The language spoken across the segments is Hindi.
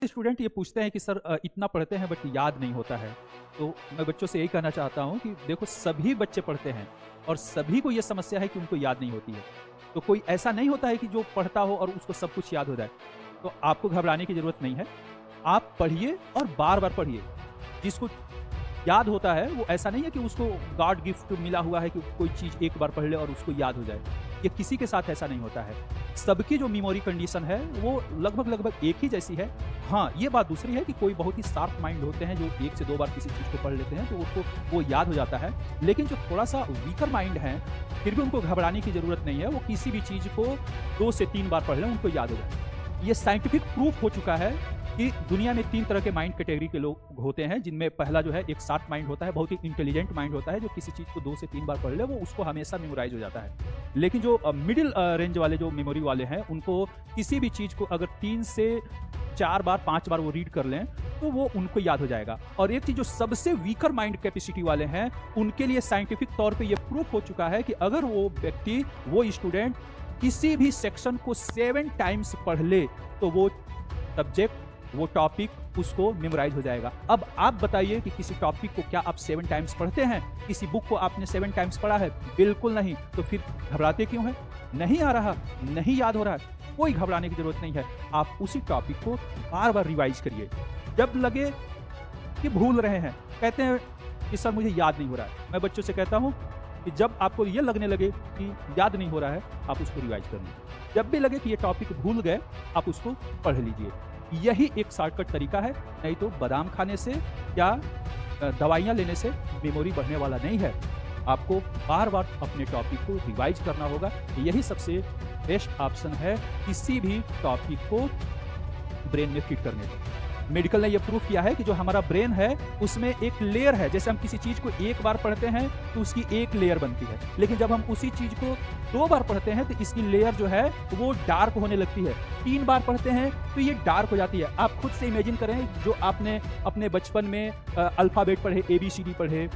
स्टूडेंट ये पूछते हैं कि सर इतना पढ़ते हैं बट याद नहीं होता है। तो मैं बच्चों से यही कहना चाहता हूँ कि देखो सभी बच्चे पढ़ते हैं और सभी को ये समस्या है कि उनको याद नहीं होती है। तो कोई ऐसा नहीं होता है कि जो पढ़ता हो और उसको सब कुछ याद हो जाए। तो आपको घबराने की ज़रूरत नहीं है। आप पढ़िए और बार-बार पढ़िए। जिसको याद होता है वो ऐसा नहीं है कि उसको गॉड गिफ्ट मिला हुआ है कि कोई चीज़ एक बार पढ़ ले और उसको याद हो जाए। ये किसी के साथ ऐसा नहीं होता है। सबकी जो मेमोरी कंडीशन है वो लगभग एक ही जैसी है। हाँ, ये बात दूसरी है कि कोई बहुत ही शार्प माइंड होते हैं जो 1 से 2 बार किसी चीज़ को पढ़ लेते हैं तो उसको वो याद हो जाता है। लेकिन जो थोड़ा-सा वीकर माइंड है, फिर भी उनको घबराने की ज़रूरत नहीं है। वो किसी भी चीज़ को 2 से 3 बार पढ़ लें, उनको याद हो जाए। ये साइंटिफिक प्रूफ हो चुका है कि दुनिया में 3 तरह के माइंड कैटेगरी के लोग होते हैं, जिनमें पहला जो है एक शार्प माइंड होता है, बहुत ही इंटेलिजेंट माइंड होता है, जो किसी चीज़ को 2 से 3 बार पढ़ ले, वो उसको हमेशा मेमोराइज़ हो जाता है। लेकिन जो मिडिल रेंज वाले जो मेमोरी वाले हैं, उनको किसी भी चीज़ को अगर 3 से 4 बार, 5 बार वो रीड कर लें, तो वो उनको याद हो जाएगा। और एक चीज़ जो सबसे वीकर माइंड कैपेसिटी वाले हैं, उनके लिए साइंटिफिक तौर पे ये प्रूफ हो चुका है कि अगर वो व्यक्ति, वो स्टूडेंट किसी भी सेक्शन को 7 टाइम्स पढ़ ले, तो वो सब्जेक्ट, वो टॉपिक उसको मेमोराइज हो जाएगा। अब आप बताइए कि किसी टॉपिक को क्या आप 7 टाइम्स पढ़ते हैं? किसी बुक को आपने 7 टाइम्स पढ़ा है? बिल्कुल नहीं। तो फिर घबराते क्यों हैं? नहीं आ रहा, नहीं याद हो रहा है, कोई घबराने की ज़रूरत नहीं है। आप उसी टॉपिक को बार-बार रिवाइज़ करिए। जब लगे कि भूल रहे हैं, कहते हैं कि सर मुझे याद नहीं हो रहा है। मैं बच्चों से कहता हूँ कि जब आपको ये लगने लगे कि याद नहीं हो रहा है, आप उसको रिवाइज़ कर लीजिए। जब भी लगे कि ये टॉपिक भूल गए, आप उसको पढ़ लीजिए। यही एक शॉर्टकट तरीका है, नहीं तो बादाम खाने से या दवाइयाँ लेने से मेमोरी बढ़ने वाला नहीं है। आपको बार-बार अपने टॉपिक को रिवाइज़ करना होगा। यही सबसे बेस्ट ऑप्शन है किसी भी टॉपिक को ब्रेन में फिट करने का। मेडिकल ने यह प्रूव किया है कि जो हमारा ब्रेन है उसमें एक लेयर है। जैसे हम किसी चीज़ को एक बार पढ़ते हैं तो उसकी एक लेयर बनती है, लेकिन जब हम उसी चीज़ को 2 बार पढ़ते हैं तो इसकी लेयर जो है वो डार्क होने लगती है। 3 बार पढ़ते हैं तो ये डार्क हो जाती है। आप खुद से इमेजिन करें, जो आपने अपने बचपन में अल्फ़ाबेट पढ़े, ABCD पढ़े,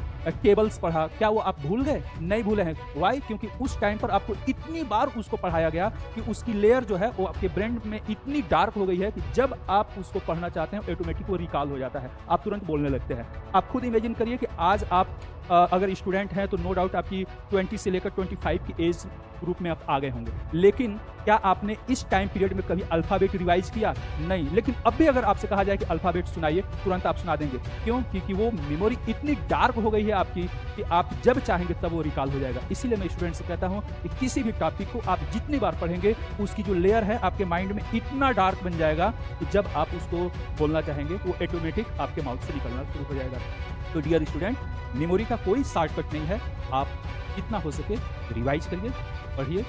टेबल्स पढ़ा, क्या वो आप भूल गए? नहीं भूले हैं। व्हाई? क्योंकि उस टाइम पर आपको इतनी बार उसको पढ़ाया गया कि उसकी लेयर जो है वो आपके ब्रेन में इतनी डार्क हो गई है कि जब आप उसको पढ़ना चाहते हैं ऑटोमेटिक वो रिकॉल हो जाता है। आप तुरंत बोलने लगते हैं। आप खुद इमेजिन करिए कि आज आप अगर स्टूडेंट हैं तो नो डाउट आपकी 20 से लेकर 25 की एज ग्रुप में आप आ गए होंगे। लेकिन क्या आपने इस टाइम पीरियड में कभी अल्फ़ाबेट रिवाइज़ किया? नहीं। लेकिन अब भी अगर आपसे कहा जाए कि अल्फ़ाबेट सुनाइए, तुरंत आप सुना देंगे। क्यों? क्योंकि वो मेमोरी इतनी डार्क हो गई है आपकी कि आप जब चाहेंगे तब वो रिकॉल हो जाएगा। इसीलिए मैं स्टूडेंट से कहता हूँ कि किसी भी टॉपिक को आप जितनी बार पढ़ेंगे, उसकी जो लेयर है आपके माइंड में इतना डार्क बन जाएगा कि जब आप उसको बोलना चाहेंगे वो ऑटोमेटिक आपके माउथ से निकलना शुरू हो जाएगा। तो डियर स्टूडेंट, मेमोरी का कोई शॉर्टकट नहीं है। आप जितना हो सके रिवाइज़ करिए, पढ़िए।